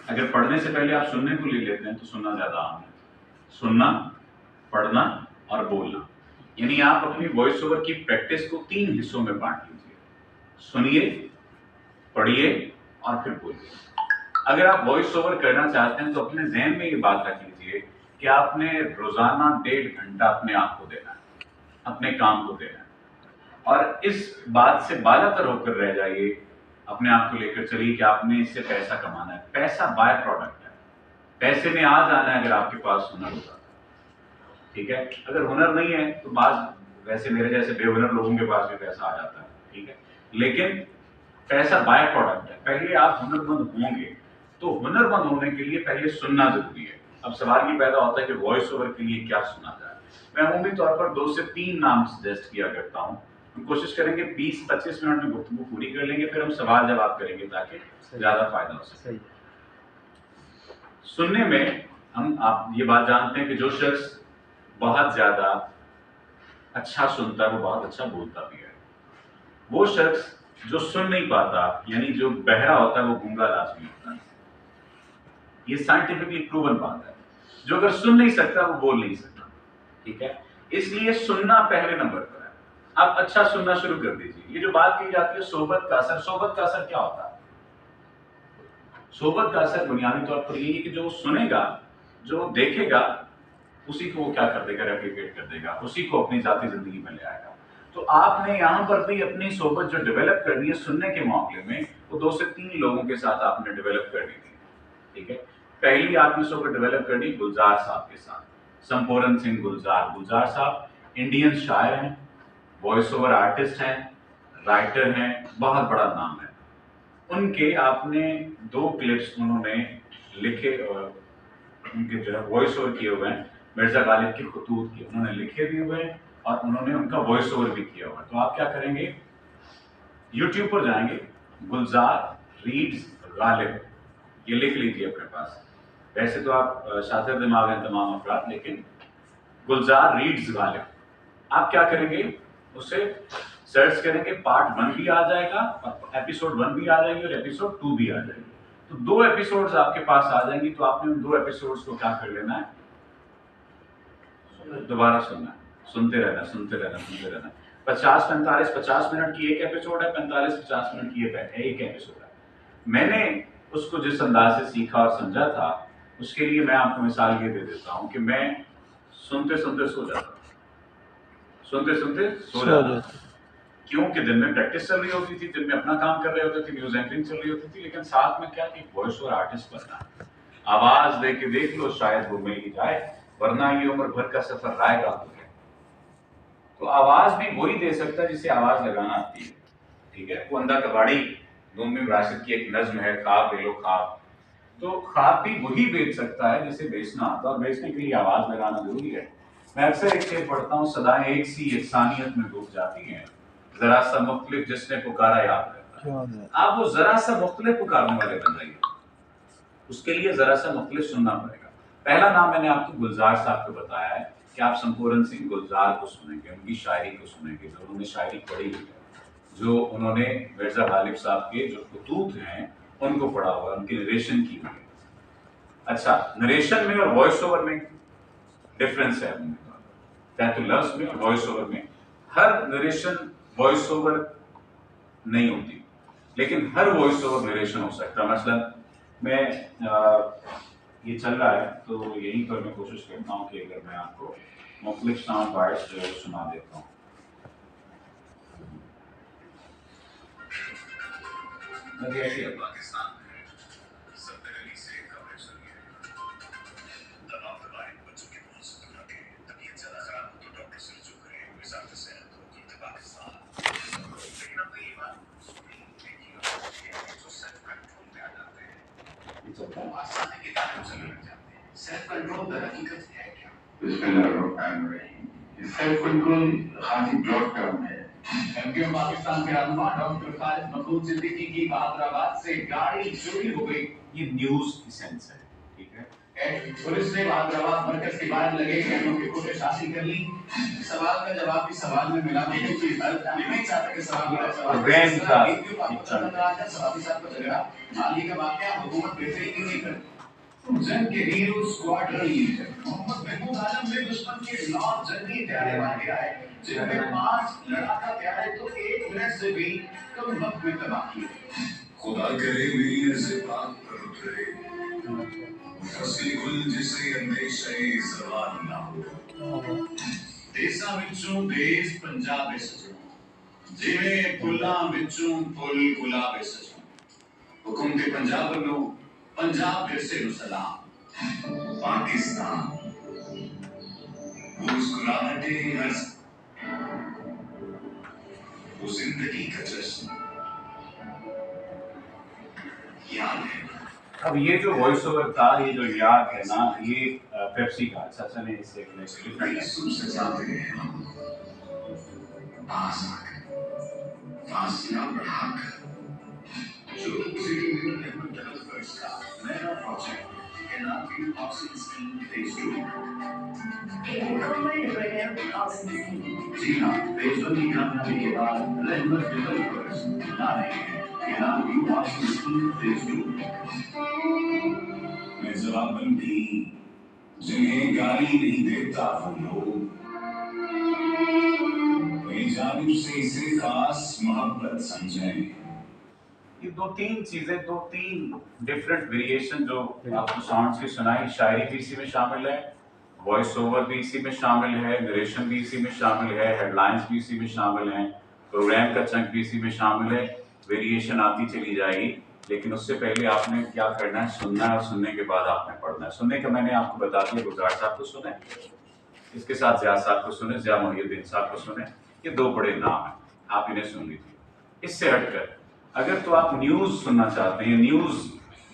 अगर पढ़ने से पहले आप सुनने को ले लेते हैं तो सुनना ज्यादा आम है। सुनना, पढ़ना और बोलना, यानी आप अपनी वॉइस ओवर की प्रैक्टिस को 3 हिस्सों में बांट लीजिए। सुनिए, पढ़िए और फिर बोलिए। अगर आप वॉइस ओवर करना चाहते हैं तो अपने जहन में ये बात रख लीजिए कि आपने रोजाना 1.5 घंटा अपने आप को देना है, अपने काम को देना है। और इस बात से बालातर होकर रह जाइए, अपने आप को लेकर चलिए कि आपने इससे पैसा कमाना है। पैसा बाय प्रोडक्ट है, पैसे में आ जाना है अगर आपके पास हुनर होगा। ठीक है, अगर हुनर नहीं है तो वैसे मेरे जैसे बेहुनर लोगों के पास भी पैसा आ जाता है। ठीक है, लेकिन पैसा बाय प्रोडक्ट है। पहले आप हुनरमंद होंगे, तो हुनरमंद होने के लिए पहले सुनना जरूरी है। अब सवाल ये पैदा होता है कि वॉइस ओवर के लिए क्या सुना जाए। मैं अमूमी तौर पर 2 से 3 नाम सजेस्ट किया करता हूँ। हम कोशिश करेंगे 20-25 मिनट में गुफ्तगू पूरी कर लेंगे, फिर हम सवाल जवाब करेंगे ताकि ज्यादा फायदा हो सके। सुनने में आप ये बात जानते हैं कि जो शख्स बहुत ज्यादा अच्छा सुनता है वो बहुत अच्छा बोलता भी है। वो शख्स जो सुन नहीं पाता, यानी जो बहरा होता है, वो गूंगा लाजमी होता है। ये साइंटिफिकली प्रूवन बात है। जो अगर सुन नहीं सकता वो बोल नहीं सकता। ठीक है, इसलिए सुनना पहले नंबर पर है। आप अच्छा सुनना शुरू कर दीजिए। ये जो बात की जाती है सोबत का असर, सोबत का असर क्या होता है? सोबत का असर बुनियादी तौर पर ये है कि जो सुनेगा, जो देखेगा, उसी को वो क्या कर देगा, रेप्लिकेट कर देगा, उसी को अपनी जाती जिंदगी में ले आएगा। तो आपने यहाँ पर भी अपनी सोबत जो डेवलप करनी है सुनने के मामले में, वो 2 से 3 लोगों के साथ आपने डेवलप करनी थी। ठीक है, पहली आपने सोबत डेवलप करनी गुलजार साहब के साथ। संपूर्ण सिंह गुलजार। गुलजार साहब इंडियन शायर हैं, वॉइस ओवर आर्टिस्ट हैं, राइटर हैं, बहुत बड़ा नाम है। उनके आपने 2 क्लिप्स उन्होंने लिखे, उनके जो है वॉइस ओवर किए हुए हैं। मिर्जा गालिब की खुतूत की उन्होंने लिखे भी हुए हैं और उन्होंने उनका वॉइस ओवर भी किया हुआ है। तो आप क्या करेंगे, यूट्यूब पर जाएंगे, गुलजार रीड्स गालिब, ये लिख लीजिए अपने पास। वैसे तो आप शातिर दिमाग हैं तमाम अफराद, लेकिन गुलजार रीड्स गालिब आप क्या करेंगे, उसे सर्च करेंगे। पार्ट 1 भी आ जाएगा और एपिसोड 1 भी आ जाएगी और एपिसोड 2 भी आ जाएगी। तो 2 एपिसोड्स आपके पास आ जाएंगी। तो आपने उन 2 एपिसोड्स को क्या कर लेना है, दोबारा सुनना है, सुनते रहना, सुनते रहना, सुनते रहना। 50 मिनट की एक एपिसोड है, 45-50 मिनट की एक एपिसोड है। मैंने उसको जिस अंदाज से सीखा और समझा था, उसके लिए मैं आपको मिसाल ये दे देता हूँ कि मैं सुनते सुनते सो जाता, सुनते सुनते सो जाता। क्योंकि दिन में प्रैक्टिस चल रही होती थी, दिन में अपना काम कर रहे होते थे, न्यूज एंकरिंग चल रही होती थी, लेकिन साथ में क्या कि वॉइस ओवर आर्टिस्ट बनना है। आवाज दे के देख लो, शायद वो मिल ही जाए, वरना ये उम्र भर का सफर रायगा हो गया। तो आवाज भी वही दे सकता है जिसे आवाज लगाना आती है। ठीक है, वो अंधा कबाड़ी नूमी विरासत की एक नज्म है, ख्वाब ले लो ख्वाब। तो ख्वाब भी वही बेच सकता है जिसे बेचना आता है, और बेचने के लिए आवाज लगाना जरूरी है। मैं अक्सर एक शेर पढ़ता हूँ, सदाएं एक सी यकसानियत में डूब जाती हैं, जरा सा मुख्तलिफ जिसने पुकारा याद रहता है। आप वो जरा सा मुख्तलिफ पुकारने वाले बन जाइए, उसके लिए जरा सा मुख्तलिफ सुनना पड़ेगा। पहला नाम मैंने आपको गुलजार साहब को बताया है कि आप संपूर्ण सिंह गुलजार को सुनेंगे, उनकी शायरी को सुनेंगे, जो उन्होंने शायरी पढ़ी हुई है, जो उन्होंने मिर्जा गालिब साहब के जो खुतूत हैं उनको पढ़ा हुआ है, उनकी नरेशन की हुई है। अच्छा, नरेशन में और वॉइस ओवर में डिफरेंस है। तो लफ्ज में और वॉइस ओवर में, हर नरेशन वॉइस ओवर नहीं होती, लेकिन हर वॉइस ओवर नरेशन हो सकता है। मसलन मैं ये चल रहा है तो यहीं पर मैं कोशिश करता हूँ कि अगर मैं आपको मुख्तलिफ साउंड बाइट्स जो है सुना देता हूँ। पाकिस्तान सेल्फ कंट्रोल का हकीकत है क्या? सेल्फ कंट्रोल खासी ब्रॉड टर्म है। एमपीओ पाकिस्तान के रहनुमा डॉक्टर खालिद मखदूम सिद्दीकी की बहादुराबाद से गाड़ी चोरी हो गई। ये न्यूज की सेंस है। ठीक है, पुलिस ने वहां जवाब मरकज के बाद लगे शहरों की कोशिश हासिल कर ली। सवाल का जवाब भी सवाल में मिला। नहीं चाहता कि सवाल का सवाल साहब को लगा माली का वाकया हुकूमत बेहतरी क्यों नहीं करती। जंग के hero squadron leader Mohammad Mahmood Alam ने दुश्मन के 9 जंगी प्यारे मार दिया है, जिनमें 5 लड़ाका प्यारे तो 1 मिनट से भी कम वक्त में तबाह किए। खुदा करे मेरी से बात पर उतरे फसली गुल जिसे हमेशा जवान ना हो। देशा विचों देश पंजाब सजो जिवें फुल्लां विचों फुल गुलाब सजो। हुकुम के पंजाब लो पंजाब फिर से सलाम। पाकिस्तान मुस्कुराहटे हंस वो जिंदगी का जश्न याद है। अब ये जो वॉइस ओवर था, ये जो याद है ना, ये पेप्सी का चाचा ने इससे फासला बढ़ाकर जो नया प्रोजेक्ट हाउसिंग स्कीम फेज 2। जी हाँ, फेज 1 की कामयाबी के बाद रहमत डेवलपर्स ला रहे हैं हाउसिंग स्कीम फेज 2 में जवाबबंदी जिन्हें गाली नहीं देता वो लोग मेरी जानिब से इसे खास मोहब्बत समझें। ये दो तीन डिफरेंट वेरिएशन जो आपको साउंड्स की सुनाई, शायरी भी इसी में शामिल है, वॉइस ओवर भी इसी में शामिल है, नरेशन भी इसी में शामिल है, हेडलाइंस भी इसी में शामिल हैं, प्रोग्राम का चंक भी इसी में शामिल है। वेरिएशन आती चली जाएगी, लेकिन उससे पहले आपने क्या करना है, सुनना है, और सुनने के बाद आपने पढ़ना है। सुनने का मैंने आपको बता दिया, गुलजार साहब को सुने, इसके साथ ज़िया साहब को सुने, ज़िया मोहिउद्दीन साहब को सुने, ये 2 बड़े नाम हैं, आप इन्हें सुन लीजिए। इससे हटकर अगर तो आप न्यूज़ सुनना चाहते हैं, न्यूज़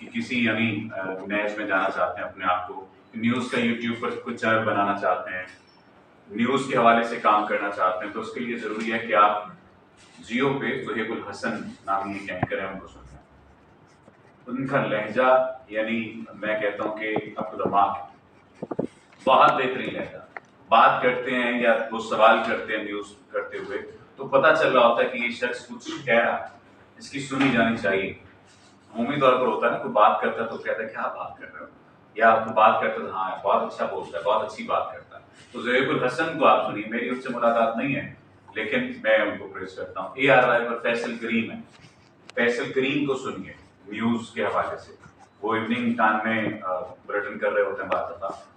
किसी यानी मैच में जाना चाहते हैं, अपने आप को न्यूज़ का यूट्यूब पर कुछ चैनल बनाना चाहते हैं, न्यूज़ के हवाले से काम करना चाहते हैं, तो उसके लिए ज़रूरी है कि आप जियो पे ज़ुहेबुल हसन नामी एक एंकर है, उनको सुनते हैं। उनका लहजा यानी मैं कहता हूँ कि अप टू द मार्क, बहुत बेहतरीन लहजा। बात करते हैं या वो सवाल करते हैं न्यूज़ करते हुए, तो पता चल रहा होता है कि ये शख्स कुछ कह रहा है, इसकी सुनी जानी चाहिए। अमूमी तौर पर होता है ना, कोई बात करता है तो कहता है क्या बात कर रहे हो, या तो बात करता है हाँ बहुत अच्छा बोलता है, बहुत अच्छी बात करता है। तो ज़ुहेबुल हसन को आप सुनिए, मेरी उससे मुलाकात नहीं है, लेकिन मैं उनको प्रेस करता हूँ। ARY पर फैसल करीम है, फैसल करीम को सुनिए न्यूज़ के हवाले से, वो इवनिंग टाइम में बुलेटिन कर रहे होते हैं बात,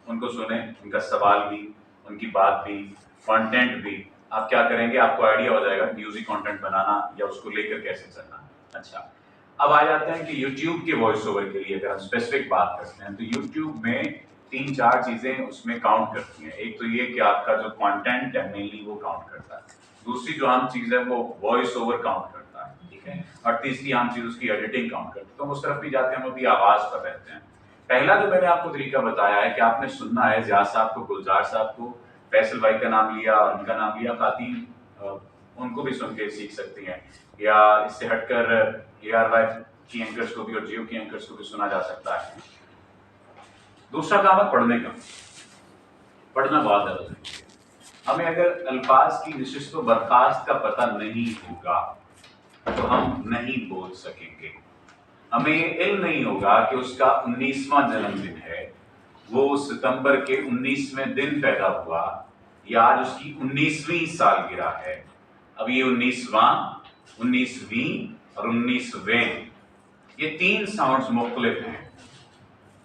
उनको सुने, उनका सवाल भी, उनकी बात भी, कंटेंट भी। आप क्या करेंगे, आपको आइडिया हो जाएगा न्यूज़ी कंटेंट बनाना या उसको लेकर कैसे चलना। अच्छा, अब आ जाते हैं कि यूट्यूब के वॉइस ओवर के लिए अगर हम स्पेसिफिक बात करते हैं, तो यूट्यूब में 3-4 चीज़ें उसमें काउंट करती हैं। एक तो ये कि आपका जो कंटेंट है मेनली वो काउंट करता है, दूसरी जो आम चीज़ है वो वॉइस ओवर काउंट करता है, ठीक है, और तीसरी आम चीज़ उसकी एडिटिंग काउंट करती है। तो उस तरफ भी जाते हैं, हम अभी आवाज़ पर रहते हैं। पहला जो मैंने आपको तरीका बताया है कि आपने सुनना है, ज़िया साहब को, गुलजार साहब को, फैसल भाई का नाम लिया और उनका नाम लिया, खातिन उनको भी सुन के सीख सकती हैं, या इससे हटकर ARY की एंकर्स को भी और जियो की एंकर्स को भी सुना जा सकता है। दूसरा काम है पढ़ने का, पढ़ना बहुत ज़्यादा जरूरी है। हमें अगर अल्फाज की नशिस्त व बर्खास्त का पता नहीं होगा तो हम नहीं बोल सकेंगे। हमें ये इल्म नहीं होगा कि उसका 19वां जन्मदिन है, वो सितंबर के 19वें दिन पैदा हुआ, या आज उसकी 19वीं सालगिरह है। अब ये 19वां, 19वीं और 19वें, ये 3 साउंड्स मुख्तलिफ हैं।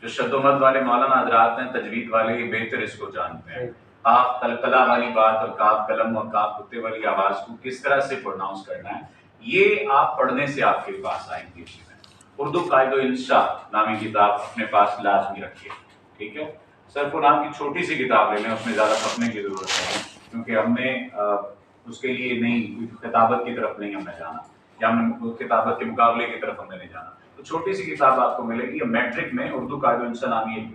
जो शद्दोमद वाले मौलाना हजरात हैं, तजवीद वाले, ये बेहतर इसको जानते हैं। काफ कलकला वाली बात और काफ कलम और काफ कुत्ते वाली आवाज़ को किस तरह से प्रोनाउंस करना है, ये आप पढ़ने से आपके पास आएंगी चीज़ें। उर्दू कायदो इंशा नामी किताब अपने पास लाजमी रखिए, ठीक है। सरफो नाम की छोटी सी किताब ले लें, उसमें ज़्यादा पढ़ने की ज़रूरत नहीं है, क्योंकि हमने उसके लिए नहीं, किताबत की तरफ नहीं हमने जाना, या हमने किताबत के मुकाबले की तरफ हमने नहीं जाना। तो छोटी सी किताब आपको मिलेगी, या मैट्रिक में उर्दू कायदो इंशा नामी एक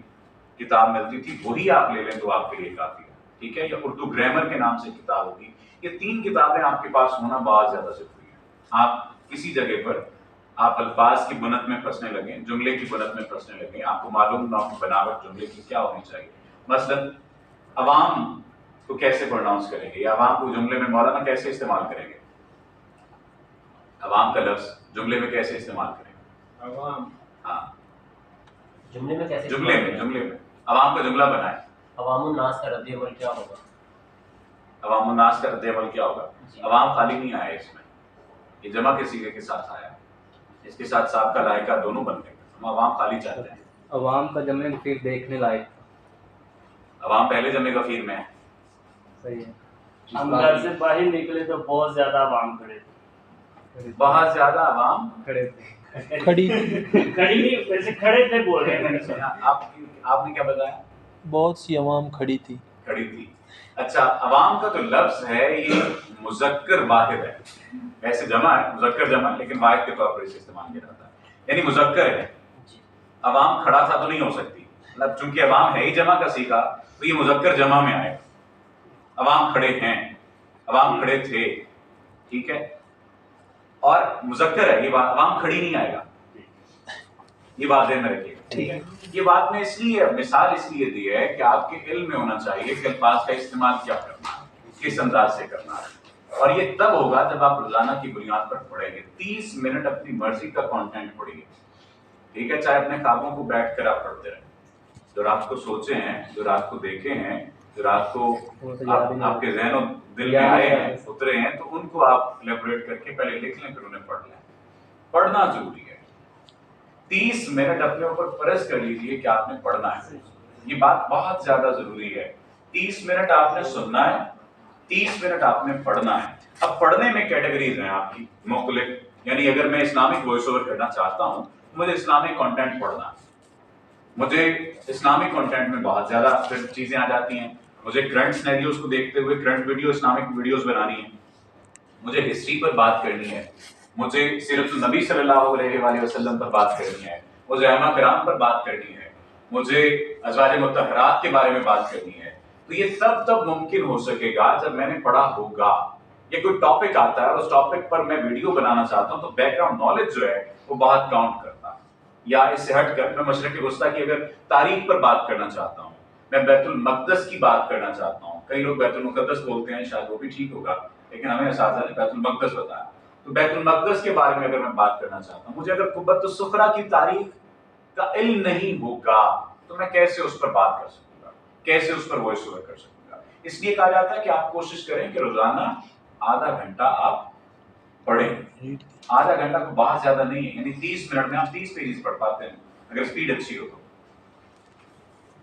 किताब मिलती थी, वही आप ले लें तो आपके लिए काफ़ी है, ठीक है। या उर्दू ग्रामर के नाम से किताब होगी। ये 3 किताबें आपके पास होना बहुत ज़्यादा ज़रूरी है। आप किसी जगह पर आप अल्फाज की बुनत में फंसने लगे, जुमले की बुनत में फंसने लगे, आपको मालूम ना हो बनावट जुमले की क्या होनी चाहिए। मसलन अवाम को कैसे प्रोनाउंस करेंगे या अवाम को जुमले में मौलाना कैसे इस्तेमाल करेंगे, अवाम का लफ्ज जुमले में कैसे इस्तेमाल करेंगे, अवाम, हाँ जुमले में कैसे जुमले में अवाम का जुमला बनाए, अवामुन नास का रद्द-ए-अमल क्या होगा, अवामुन नास का रद्द-ए-अमल क्या होगा। अवाम खाली नहीं आया इसमें, ये जमा के सीगे के साथ आया, इसके साथ साहब का लायका दोनों बन गए, हम अवाम खाली चाहते हैं। अवाम का जमने फिर देखने लायक, अवाम पहले जमे का फिर में है, सही है। हम घर से बाहर निकले तो बहुत ज्यादा आवाम खड़े थे, बहुत ज्यादा अवाम खड़े थे, खड़ी खड़ी नहीं वैसे खड़े थे बोल रहे हैं। आपने क्या बताया, बहुत सी अवाम खड़ी थी। खड़ी थी। अच्छा, अवाम का तो लफ्ज है ये मुज़क्कर वाहिद है, वैसे जमा है, मुज़क्कर जमा है, लेकिन वाहिद के तौर पर इसे इस्तेमाल किया जाता है, यानी मुज़क्कर है। अवाम खड़ा था तो नहीं हो सकती, मतलब चूंकि अवाम है ही जमा का सीखा तो ये मुज़क्कर जमा में आएगा। अवाम खड़े हैं, अवाम खड़े थे, ठीक है, और मुज़क्कर है, ये बात अवाम खड़ी नहीं आएगा, ये बात ध्यान में रखिएगा, ठीक है। ये बात में इसलिए मिसाल इसलिए दी है कि आपके इल्म में होना चाहिए कि अल्फाज का इस्तेमाल क्या करना है, किस अंदाज से करना है, और ये तब होगा जब आप रोजाना की बुनियाद पर पढ़ेंगे। 30 मिनट अपनी मर्जी का कंटेंट पढ़िए, ठीक है, चाहे अपने ख्वाबों को बैठ कर आप पढ़ते रहें, जो रात को सोचे हैं, जो रात को देखे हैं, जो रात को आपके ज़हन और दिल में आए हैं, उतरे हैं, तो उनको आप इलेबोरेट करके पहले लिख लें, फिर उन्हें पढ़ लें। पढ़ना जरूरी है, 30 मिनट अपने ऊपर फर्ज कर लीजिए कि आपने पढ़ना है, ये बात बहुत ज्यादा जरूरी है। 30 मिनट आपने सुनना है, 30 मिनट आपने पढ़ना है। अब पढ़ने में कैटेगरीज हैं आपकी मुख्तलिफ, यानी अगर मैं इस्लामिक वॉइस ओवर करना चाहता हूँ, मुझे इस्लामिक कंटेंट पढ़ना है, मुझे इस्लामिक कंटेंट में बहुत ज्यादा फिर चीजें आ जाती हैं, मुझे करंट सिनेरियोस को देखते हुए करंट वीडियो इस्लामिक वीडियोस बनानी है, मुझे हिस्ट्री पर बात करनी है, मुझे सिर्फ नबी सल्लल्लाहु अलैहि वसल्लम पर बात करनी है, मुझे अहमा कराम पर बात करनी है, मुझे अज़वाज मुतहरात के बारे में बात करनी है। तो ये तब मुमकिन हो सकेगा जब मैंने पढ़ा होगा। ये कोई टॉपिक आता है और उस टॉपिक पर मैं वीडियो बनाना चाहता हूँ, तो बैकग्राउंड नॉलेज जो है वो बहुत काउंट करता है। या इससे हटकर मैं मशरिक़ वस्ता की अगर तारीख पर बात करना चाहता हूँ, मैं बैतुल मक़दस की बात करना चाहता हूँ, कई लोग बैतुल मुक़द्दस बोलते हैं, शायद वो भी ठीक होगा, लेकिन हमें असातिज़ा ने बैतुल मक़दस बताया, तो बैतुल मक़दस के बारे में अगर मैं बात करना चाहता हूँ, मुझे अगर कुब्बतुस सुखरा की तारीख का इल्म नहीं होगा तो मैं कैसे उस पर बात कर सकूंगा, कैसे उस पर वॉइस ओवर कर सकूंगा। इसलिए कहा जाता है कि आप कोशिश करें कि रोजाना आधा घंटा आप पढ़ें। आधा घंटा तो बहुत ज्यादा नहीं है, यानी 30 मिनट में आप 30 पेजेस पढ़ पाते हैं अगर स्पीड अच्छी हो तो।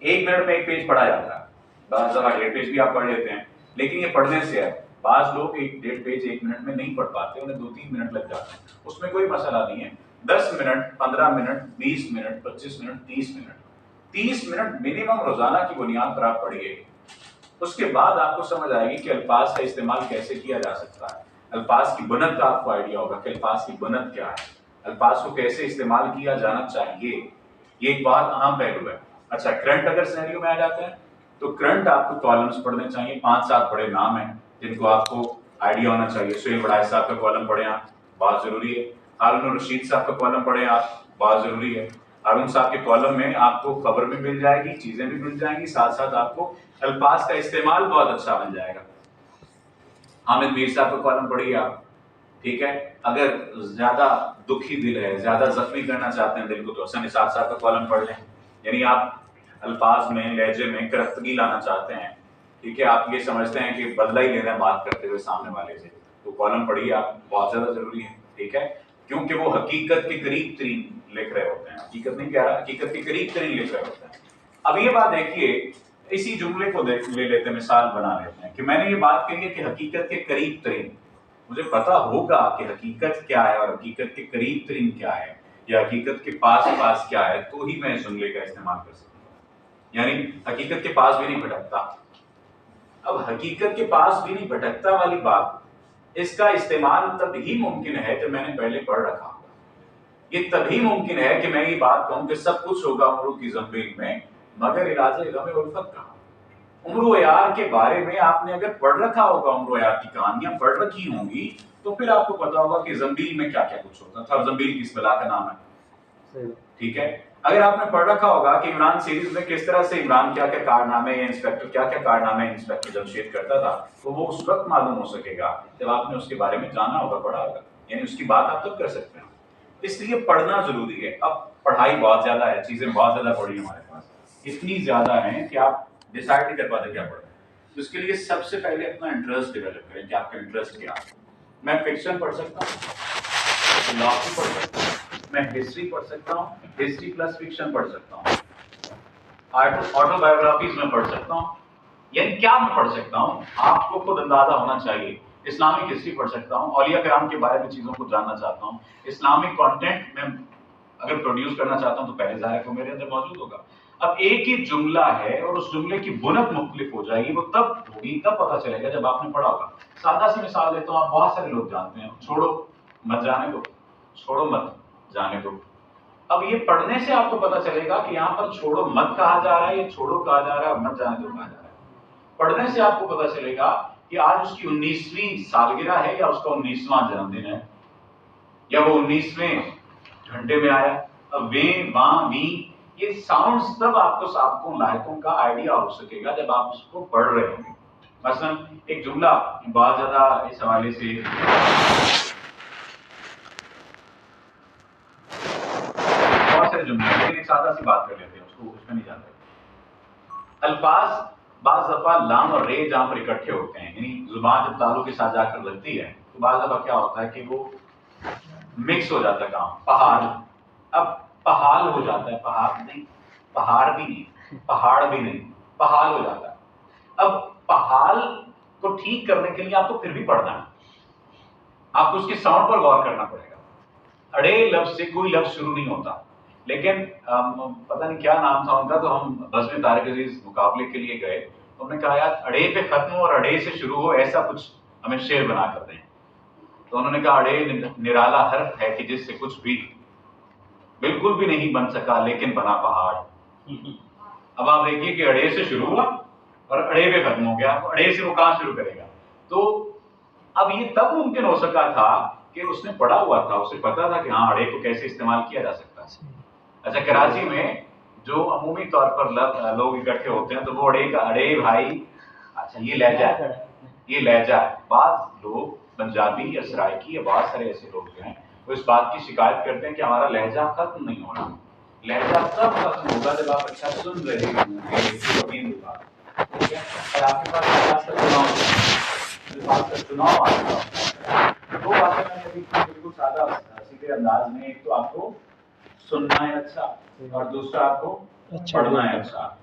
1 मिनट में 1 पेज पढ़ा जाता है, बहुत ज्यादा 1.5 पेज भी आप पढ़ लेते हैं, लेकिन ये पढ़ने से है, बाज लोग 1.5 पेज 1 मिनट में नहीं पढ़ पाते, उन्हें 2-3 मिनट लग जाते हैं, उसमें कोई मसला नहीं है। 10 minute, 15 minute, 20 minute, 25 minute, 30 minute, 30 minute minimum रोजाना की बुनियाद पर आप पढ़िए। उसके बाद आपको समझ आएगी कि अल्फाज का इस्तेमाल कैसे किया जा सकता है, अल्फाज की बुनत का आपको आइडिया होगा कि अल्फाज की बुनत क्या है, अल्फाज को कैसे इस्तेमाल किया जाना चाहिए, ये एक बहुत अहम पहलू है। अच्छा, करंट अगर सिनेरियो में आ जाते हैं तो करंट आपको कॉलम्स पढ़ने चाहिए, 5-7 बड़े नाम हैं जिनको आपको आइडिया होना चाहिए। सुहेल बड़ाई साहब का कॉलम पढ़े आप, बहुत जरूरी है। हारून रशीद साहब का कॉलम पढ़े आप, बहुत जरूरी है। हारून साहब के कॉलम में आपको खबर भी मिल जाएगी, चीजें भी मिल जाएंगी, साथ साथ आपको अल्फाज का इस्तेमाल बहुत अच्छा मिल जाएगा। हामिद मीर साहब का कॉलम पढ़िए आप, ठीक है। अगर ज्यादा दुखी दिल है, ज्यादा जख्मी करना चाहते हैं दिल को, तो हसन निसार साहब का कॉलम पढ़ लें, यानी आप अल्फाज में, लहजे में करख्तगी लाना चाहते हैं, ठीक है, आप ये समझते हैं कि बदला ही लेना है बात करते हुए सामने वाले से, तो कॉलम पढ़िए आप, बहुत ज्यादा जरूरी है, ठीक है, क्योंकि वो हकीकत के करीब तरीन लिख रहे होते हैं, हकीकत नहीं कह रहा, हकीकत के करीब तरीन लिख रहे होते हैं। अब ये बात देखिए, इसी जुमले को ले लेते, मिसाल बना लेते हैं कि मैंने ये बात कही है कि हकीकत के करीब तरीन, मुझे पता होगा कि हकीकत क्या है और हकीकत के करीब तरीन क्या है, या हकीकत के पास पास क्या है, तो ही मैं इस जुमले का इस्तेमाल कर सकूंगा। यानी हकीकत के पास भी नहीं भटकता। अब हकीकत के पास भी नहीं भटकता वाली बात, इसका इस्तेमाल तभी मुमकिन है जब मैंने पहले पढ़ रखा होगा। ये तभी मुमकिन है कि मैं ये बात कहूं कि सब कुछ होगा उम्र की ज़मीन में, मगर इलाजे गम उल्फत कहाँ। उम्र यार के बारे में आपने अगर पढ़ रखा होगा, उम्र यार की कहानियां पढ़ रखी होंगी, तो फिर आपको पता होगा कि जंबील में क्या क्या कुछ होता था। जंबील किस बला का नाम है, सही। ठीक है। अगर आपने पढ़ रखा होगा कि इमरान सीरीज में किस तरह से इमरान क्या क्या कारनामे या इंस्पेक्टर क्या क्या कारनामे इंस्पेक्टर जमशेद करता था, तो वो उस वक्त मालूम हो सकेगा जब आपने उसके बारे में जाना होगा, पढ़ा होगा, यानी उसकी बात आप तब कर सकते हैं। इसलिए पढ़ना जरूरी है। अब पढ़ाई बहुत ज्यादा है, चीजें बहुत ज्यादा पढ़ी हमारे पास, इतनी ज्यादा है कि आप डिसाइड नहीं कर पाते क्या पढ़ना है। तो इसके लिए सबसे पहले अपना इंटरेस्ट डेवलप करें कि आपका इंटरेस्ट क्या है। मैं फिक्शन पढ़ सकता हूँ, फिलॉसफी पढ़ सकता हूँ, मैं हिस्ट्री पढ़ सकता हूँ, हिस्ट्री प्लस फिक्शन पढ़ सकता हूँ, ऑटोबायोग्राफीज में पढ़ सकता हूँ, यानी क्या मैं पढ़ सकता हूँ आपको खुद अंदाजा होना चाहिए। इस्लामिक हिस्ट्री पढ़ सकता हूँ, औलिया किराम के बारे में चीजों को जानना चाहता हूँ, इस्लामिक कंटेंट में अगर प्रोड्यूस करना चाहता हूँ तो पहले ज़ाहिर है वो मेरे अंदर मौजूद होगा। अब एक ही जुमला है और उस जुमले की बुनत मुख्तलिफ हो जाएगी, वो तब होगी, तब पता चलेगा जब आपने पढ़ा होगा। सादा सी मिसाल देता हूँ, आप बहुत सारे लोग जानते हैं, छोड़ो मत जाने दो, छोड़ो मत जाने दो। अब ये पढ़ने से आपको पता चलेगा कि यहाँ पर छोड़ो मत कहा जा रहा है, ये छोड़ो कहा जा रहा है, मत जाने दो कहा जा रहा है। पढ़ने से आपको पता चलेगा कि आज उसकी 19वीं सालगिरह है या उसका 19वां जन्मदिन है, या वो 19वें घंटे में आया। अब वे वां वी ये साउंड्स तब आपको लायकों का आइडिया हो सकेगा जब आप उसको पढ़ रहे होंगे। मसलन एक जुमला बहुत ज्यादा इस हवाले से बहुत सारे जुमले हैं, लेकिन एक सादा सी बात कर लेते हैं, उसको उसमें नहीं जाते। अल्फाज बाज दफा लाम और रे जहां पर इकट्ठे होते हैं, यानी जुबान जब तालु के साथ जाकर लगती है तो बाज दफा क्या होता है कि वो मिक्स हो जाता है काम। पहाड़, अब पहाड़ हो जाता है, पहाड़ नहीं, पहाड़ भी नहीं, पहाड़ भी नहीं, पहाड़ हो जाता है। अब पहाड़ को ठीक करने के लिए आपको फिर भी पढ़ना है, आपको उसके साउंड पर गौर करना पड़ेगा। अड़े लफ्ज से कोई लफ्ज शुरू नहीं होता, लेकिन पता नहीं क्या नाम था उनका, तो हम बस में तारिक अजीज मुकाबले के लिए गए, तो हमने कहा यार अड़े पे खत्म हो और अड़े से शुरू हो, ऐसा कुछ हमें शेर बना कर दें। तो उन्होंने कहा अड़े निराला हर्फ है कि जिससे कुछ भी बिल्कुल भी नहीं बन सका लेकिन बना पहाड़। अब आप देखिए कि अड़े से शुरू हुआ और अड़े पे खत्म हो गया, तो अड़े से वो कहां शुरू करेगा। तो अब ये तब मुमकिन हो सका था कि उसने पढ़ा हुआ था, उसे पता था कि हाँ अड़े को कैसे इस्तेमाल किया जा सकता है। अच्छा, कराची में जो अमूमी तौर पर लोग इकट्ठे होते हैं तो वो अड़े का अड़े भाई, अच्छा ये लहजा है, ये लहजा है। बाद लोग पंजाबी या सराइकी या बहुत सारे ऐसे लोग जो हैं वो इस बात की शिकायत करते हैं कि हमारा लहजा खत्म नहीं हो रहा। लहजा तब खत्म होगा जब आप अच्छा सुन रहे होंगे, ठीक है। और आपके पास चुनाव आएगा, दो बातें मैंने अभी बिल्कुल सादा सीधे अंदाज में, एक तो आपको सुनना है अच्छा और दूसरा आपको पढ़ना है अच्छा।